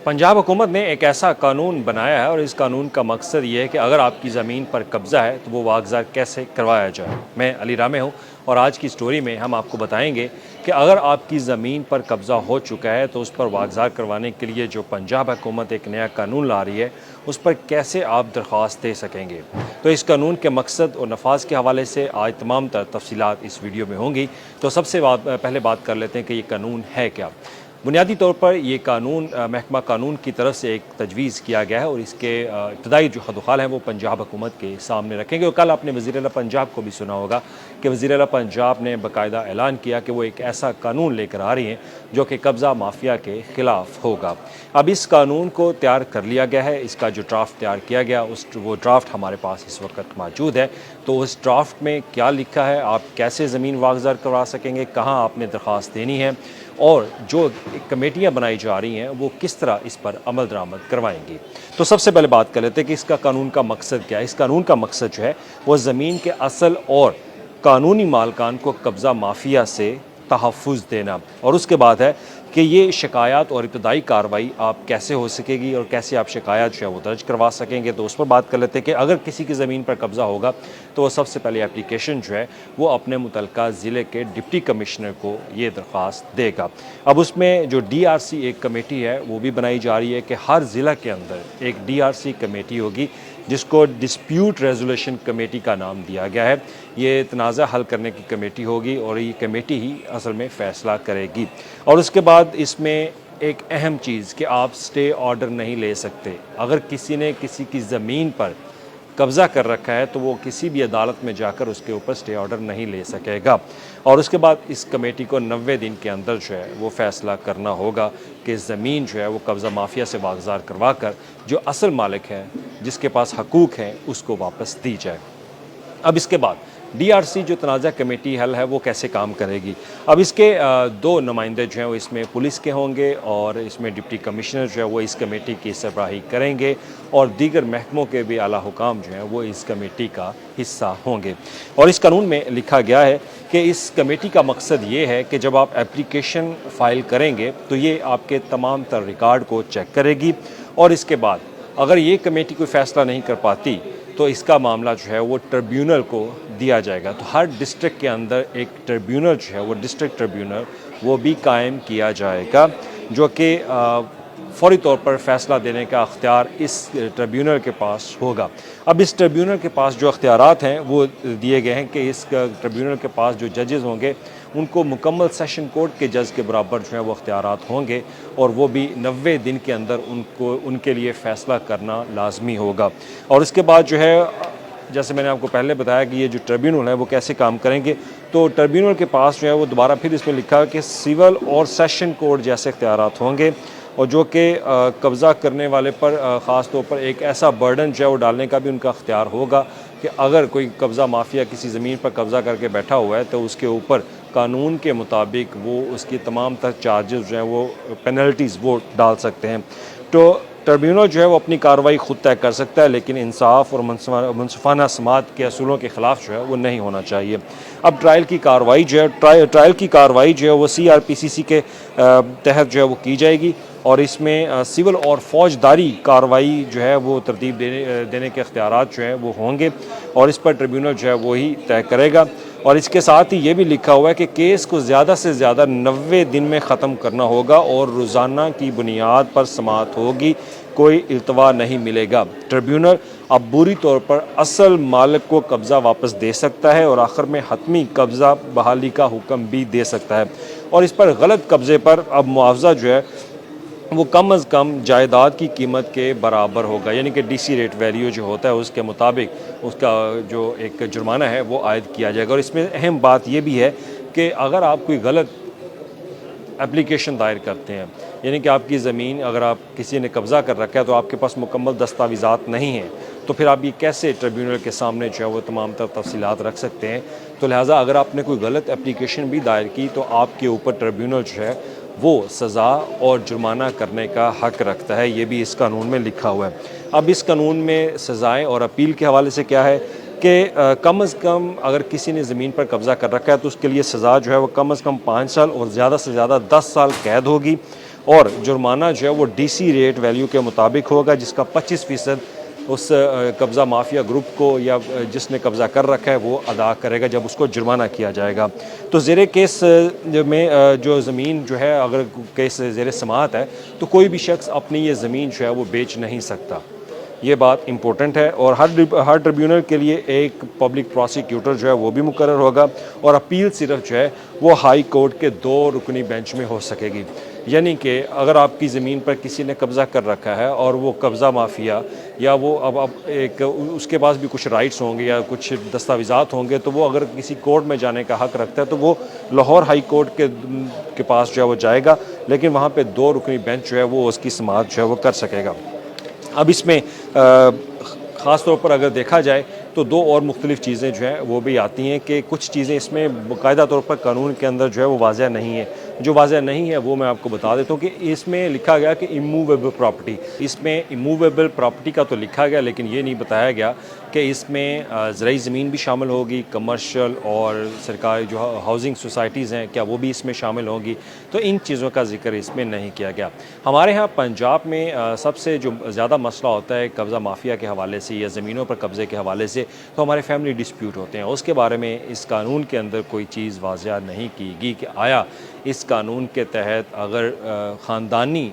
पंजाब हुकूमत ने एक ऐसा कानून बनाया है और इस कानून का मकसद ये है कि अगर आपकी ज़मीन पर कब्ज़ा है तो वो वागज़ा कैसे करवाया जाए। मैं अली रामे हूँ और आज की स्टोरी में हम आपको बताएंगे कि अगर आपकी ज़मीन पर कब्ज़ा हो चुका है तो उस पर वागज़ा करवाने के लिए जो पंजाब हुकूमत एक नया कानून ला रही है उस पर कैसे आप दरख्वास्त दे सकेंगे। तो इस कानून के मकसद और नफाज के हवाले से आज तमाम तफसीलात इस वीडियो में होंगी। तो सबसे पहले बात कर लेते हैं कि ये कानून है क्या। बुनियादी तौर पर ये कानून महकमा कानून की तरफ से एक तजवीज़ किया गया है और इसके इब्तदाई जो हद-व-ख़ाल हैं वो पंजाब हुकूमत के सामने रखेंगे। और कल आपने वज़ीर आला पंजाब को भी सुना होगा कि वज़ीर आला पंजाब ने बाकायदा ऐलान किया कि वो एक ऐसा कानून लेकर आ रही हैं जो कि कब्ज़ा माफिया के ख़िलाफ़ होगा। अब इस कानून को तैयार कर लिया गया है, इसका जो ड्राफ्ट तैयार किया गया वो ड्राफ्ट हमारे पास इस वक्त मौजूद है। तो उस ड्राफ्ट में क्या लिखा है, आप कैसे ज़मीन वागज़ा करवा सकेंगे, कहाँ आपने दरख्वास्त देनी है और जो कमेटियाँ बनाई जा रही हैं वो किस तरह इस पर अमल दरामद करवाएंगी। तो सबसे पहले बात कर लेते हैं कि इसका कानून का मकसद क्या है। इस कानून का मकसद जो है वो ज़मीन के असल और कानूनी मालकान को कब्ज़ा माफिया से तहफ़्फ़ुज़ देना और उसके बाद है कि ये शिकायत और इब्तदाई कार्रवाई आप कैसे हो सकेगी और कैसे आप शिकायत जो है वो दर्ज करवा सकेंगे। तो उस पर बात कर लेते हैं कि अगर किसी की ज़मीन पर कब्ज़ा होगा तो वो सबसे पहले एप्लीकेशन जो है वो अपने मुतल्लिका ज़िले के डिप्टी कमिश्नर को ये दरख्वास्त देगा। अब उसमें जो DRC एक कमेटी है वो भी बनाई जा रही है कि हर ज़िला के अंदर एक DRC कमेटी होगी जिसको डिस्प्यूट रेजोल्यूशन कमेटी का नाम दिया गया है। ये तनाज़ा हल करने की कमेटी होगी और ये कमेटी ही असल में फ़ैसला करेगी। और उसके बाद इसमें एक अहम चीज़ कि आप स्टे ऑर्डर नहीं ले सकते। अगर किसी ने किसी की ज़मीन पर कब्ज़ा कर रखा है तो वो किसी भी अदालत में जाकर उसके ऊपर स्टे ऑर्डर नहीं ले सकेगा। और उसके बाद इस कमेटी को 90 दिन के अंदर जो है वो फ़ैसला करना होगा कि ज़मीन जो है वो कब्ज़ा माफिया से वागज़ार करवा कर जो असल मालिक है जिसके पास हकूक़ हैं उसको वापस दी जाए। अब इसके बाद DRC जो तनाज़ा कमेटी हल है वो कैसे काम करेगी। अब इसके दो नुमाइंदे जो हैं वो इसमें पुलिस के होंगे और इसमें डिप्टी कमिश्नर जो है वो इस कमेटी की सरबराही करेंगे और दीगर महकमों के भी आला हुकाम जो हैं वो इस कमेटी का हिस्सा होंगे। और इस कानून में लिखा गया है कि इस कमेटी का मकसद ये है कि जब आप एप्लीकेशन फ़ाइल करेंगे तो ये आपके तमाम तर रिकॉर्ड को चेक करेगी और इसके बाद अगर ये कमेटी कोई फ़ैसला नहीं कर पाती तो इसका मामला जो है वो ट्रिब्यूनल को दिया जाएगा। तो हर डिस्ट्रिक्ट के अंदर एक ट्रिब्यूनल जो है वो डिस्ट्रिक्ट ट्रिब्यूनल वो भी कायम किया जाएगा जो कि फ़ौरी तौर पर फ़ैसला देने का अख्तियार इस ट्रिब्यूनल के पास होगा। अब इस ट्रिब्यूनल के पास जो अख्तियारात हैं वो दिए गए हैं कि इस ट्रिब्यूनल के पास जो जजेज़ होंगे उनको मुकम्मल सेशन कोर्ट के जज के बराबर जो है वो अख्तियारात होंगे और वो भी 90 दिन के अंदर उनके लिए फ़ैसला करना लाजमी होगा। और उसके बाद जो है जैसे मैंने आपको पहले बताया कि ये जो ट्रिब्यूनल है वो कैसे काम करेंगे। तो ट्रिब्यूनल के पास जो है वो दोबारा फिर इसमें लिखा है कि सिविल और सेशन कोर्ट जैसे अख्तियारात होंगे और जो कि कब्ज़ा करने वाले पर ख़ास तौर पर एक ऐसा बर्डन जो है वो डालने का भी उनका अख्तियार होगा कि अगर कोई कब्ज़ा माफिया किसी ज़मीन पर कब्ज़ा करके बैठा हुआ है तो उसके ऊपर कानून के मुताबिक वो उसकी तमाम तर चार्जेस जो हैं वो पेनल्टीज़ वो डाल सकते हैं। तो ट्रिब्यूनल जो है वो अपनी कार्रवाई ख़ुद तय कर सकता है लेकिन इंसाफ और मुनसिफाना समात के असूलों के ख़िलाफ़ जो है वो नहीं होना चाहिए। अब ट्रायल की कार्रवाई जो है ट्रायल की कार्रवाई जो है वो CRPCC के तहत जो है वो की जाएगी और इसमें सिविल और फ़ौजदारी कार्रवाई जो है वो तरतीब देने के अख्तियारात जो है वो होंगे और इस पर ट्रिब्यूनल जो है वो ही तय करेगा। और इसके साथ ही ये भी लिखा हुआ है कि केस को ज़्यादा से ज़्यादा 90 दिन में ख़त्म करना होगा और रोज़ाना की बुनियाद पर समाअत होगी, कोई इल्तवा नहीं मिलेगा। ट्रिब्यूनल अब बुरी तौर पर असल मालिक को कब्ज़ा वापस दे सकता है और आखिर में हतमी कब्ज़ा बहाली का हुक्म भी दे सकता है और इस पर गलत कब्ज़े पर अब मुआवजा जो है वो कम अज़ कम जायदाद की कीमत के बराबर होगा, यानी कि DC रेट वैल्यू जो होता है उसके मुताबिक उसका जो एक जुर्माना है वो आयद किया जाएगा। और इसमें अहम बात ये भी है कि अगर आप कोई गलत एप्लीकेशन दायर करते हैं, यानी कि आपकी ज़मीन अगर आप किसी ने कब्ज़ा कर रखा है तो आपके पास मुकम्मल दस्तावेज़ात नहीं हैं, तो फिर आप ये कैसे ट्रिब्यूनल के सामने जो है वो तमाम तर तफसीलात रख सकते हैं। तो लिहाजा अगर आपने कोई गलत एप्लीकेशन भी दायर की तो आपके ऊपर ट्रिब्यूनल जो है वो सज़ा और जुर्माना करने का हक़ रखता है। ये भी इस कानून में लिखा हुआ है। अब इस कानून में सज़ाएँ और अपील के हवाले से क्या है कि कम अज़ कम अगर किसी ने ज़मीन पर कब्ज़ा कर रखा है तो उसके लिए सज़ा जो है वो कम अज़ कम 5 साल और ज़्यादा से ज़्यादा 10 साल कैद होगी और जुर्माना जो है वो डीसी रेट वैल्यू के मुताबिक होगा, जिसका 25% उस कब्ज़ा माफिया ग्रुप को या जिसने कब्ज़ा कर रखा है वो अदा करेगा जब उसको जुर्माना किया जाएगा। तो ज़ेरे केस में जो ज़मीन जो है, अगर केस ज़ेरे समाअत है तो कोई भी शख्स अपनी ये ज़मीन जो है वो बेच नहीं सकता। ये बात इम्पोर्टेंट है। और हर ट्रिब्यूनल के लिए एक पब्लिक प्रोसिक्यूटर जो है वो भी मुकर्रर होगा, और अपील सिर्फ जो है वो हाई कोर्ट के 2 रुकनी बेंच में हो सकेगी। यानी कि अगर आपकी ज़मीन पर किसी ने कब्ज़ा कर रखा है और वो कब्ज़ा माफिया या वो अब एक उसके पास भी कुछ राइट्स होंगे या कुछ दस्तावेज़ात होंगे, तो वो अगर किसी कोर्ट में जाने का हक़ रखता है तो वो लाहौर हाई कोर्ट के पास जो है वो जाएगा, लेकिन वहाँ पे 2 रुकनी बेंच जो है वो उसकी समाअत जो है वो कर सकेगा। अब इसमें ख़ास तौर पर अगर देखा जाए तो 2 और मुख्तलिफ़ चीज़ें जो हैं वो भी आती हैं कि कुछ चीज़ें इसमें बाकायदा तौर पर कानून के अंदर जो है वो वाज़ह नहीं है। जो वाज़ह नहीं है वो मैं आपको बता देता हूँ कि इसमें लिखा गया कि इमूवेबल प्रॉपर्टी, इसमें इमूवेबल प्रॉपर्टी का तो लिखा गया, लेकिन ये नहीं बताया गया कि इसमें ज़रई ज़मीन भी शामिल होगी, कमर्शियल और सरकारी जो हाउसिंग सोसाइटीज़ हैं क्या वो भी इसमें शामिल होंगी। तो इन चीज़ों का जिक्र इसमें नहीं किया गया। हमारे यहाँ पंजाब में सबसे जो ज़्यादा मसला होता है कब्ज़ा माफिया के हवाले से या ज़मीनों पर कब्ज़े के हवाले से, तो हमारे फैमिली डिस्प्यूट होते हैं। उसके बारे में इस कानून के अंदर कोई चीज़ वाज़ह नहीं की गई कि आया इस कानून के तहत अगर ख़ानदानी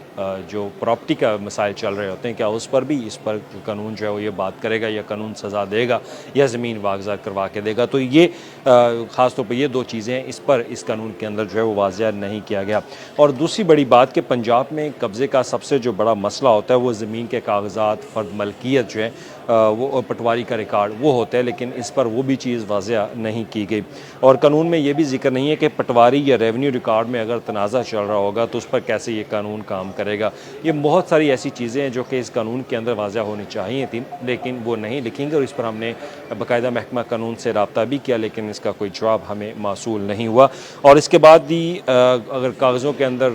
जो प्रॉपर्टी का मसाइल चल रहे होते हैं क्या उस पर भी इस पर कानून जो है वो ये बात करेगा या कानून सज़ा देगा या ज़मीन वागज़ात करवा के देगा। तो ये ख़ास तौर पर ये 2 चीज़ें हैं, इस पर इस कानून के अंदर जो है वो वाज़ह नहीं किया गया। और दूसरी बड़ी बात कि पंजाब में कब्ज़े का सबसे जो बड़ा मसला होता है वो ज़मीन के कागज़ात, फ़र्द मलकियत जो है वो पटवारी का रिकॉर्ड वो होता है, लेकिन इस पर वो भी चीज़ वाज़ह नहीं की गई। और कानून में ये भी जिक्र नहीं है कि पटवारी या रेवेन्यू रिकॉर्ड में अगर तनाज़ा चल रहा होगा तो उस पर कैसे ये कानून काम करेगा। ये बहुत सारी ऐसी चीज़ें हैं जो कि इस कानून के अंदर वाज़ह होनी चाहिए थी, लेकिन वो नहीं लिखेंगे। और इस पर हमने बाकायदा महकमा कानून से रब्ता भी किया, लेकिन इसका कोई जवाब हमें मासूल नहीं हुआ। और इसके बाद भी अगर कागज़ों के अंदर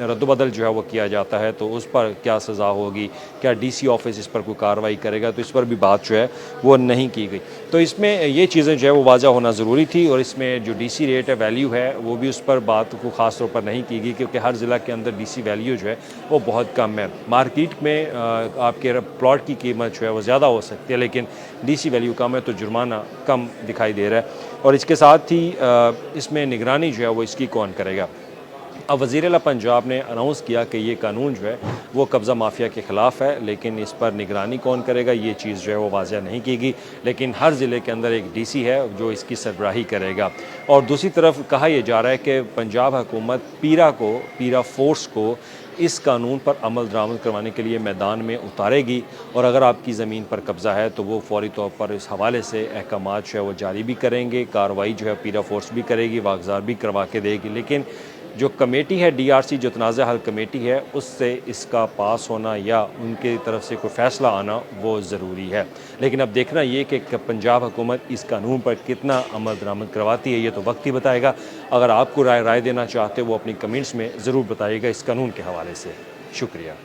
रद्द-बदल जो है वो किया जाता है तो उस पर क्या सज़ा होगी, क्या डीसी ऑफिस इस पर कोई कार्रवाई करेगा, तो इस पर भी बात जो है वो नहीं की गई। तो इसमें ये चीज़ें जो है वो वाज़ह होना ज़रूरी थी। और इसमें जो डीसी रेट है, वैल्यू है, वो भी उस पर बात को ख़ास तौर पर नहीं की गई, क्योंकि हर ज़िला के अंदर डीसी वैल्यू जो है वो बहुत कम है। मार्केट में आपके प्लॉट की कीमत जो है वो ज़्यादा हो सकती है, लेकिन डीसी वैल्यू कम है तो जुर्माना कम दिखाई दे रहा है। और इसके साथ ही इसमें निगरानी जो है वो इसकी कौन करेगा। अब वज़ीर आला पंजाब ने अनाउंस किया कि ये कानून जो है वो कब्ज़ा माफिया के ख़िलाफ़ है, लेकिन इस पर निगरानी कौन करेगा ये चीज़ जो है वो वाज़ह नहीं की गई। लेकिन हर ज़िले के अंदर एक डीसी है जो इसकी सरबराही करेगा। और दूसरी तरफ कहा यह जा रहा है कि पंजाब हुकूमत पीरा फोर्स को इस कानून पर अमल दरामद करवाने के लिए मैदान में उतारेगी, और अगर आपकी ज़मीन पर कब्ज़ा है तो वो फौरी तौर पर इस हवाले से अहकामात जो है वो जारी भी करेंगे, कार्रवाई जो है पीरा फोर्स भी करेगी, वागज़ार भी करवा के देगी। लेकिन जो कमेटी है डीआरसी, जो तनाज़ा हल कमेटी है, उससे इसका पास होना या उनके तरफ से कोई फ़ैसला आना वो ज़रूरी है। लेकिन अब देखना ये कि पंजाब हुकूमत इस कानून पर कितना अमल दरामद करवाती है ये तो वक्त ही बताएगा। अगर आपको राय देना चाहते हो वो अपनी कमेंट्स में ज़रूर बताइएगा इस कानून के हवाले से। शुक्रिया।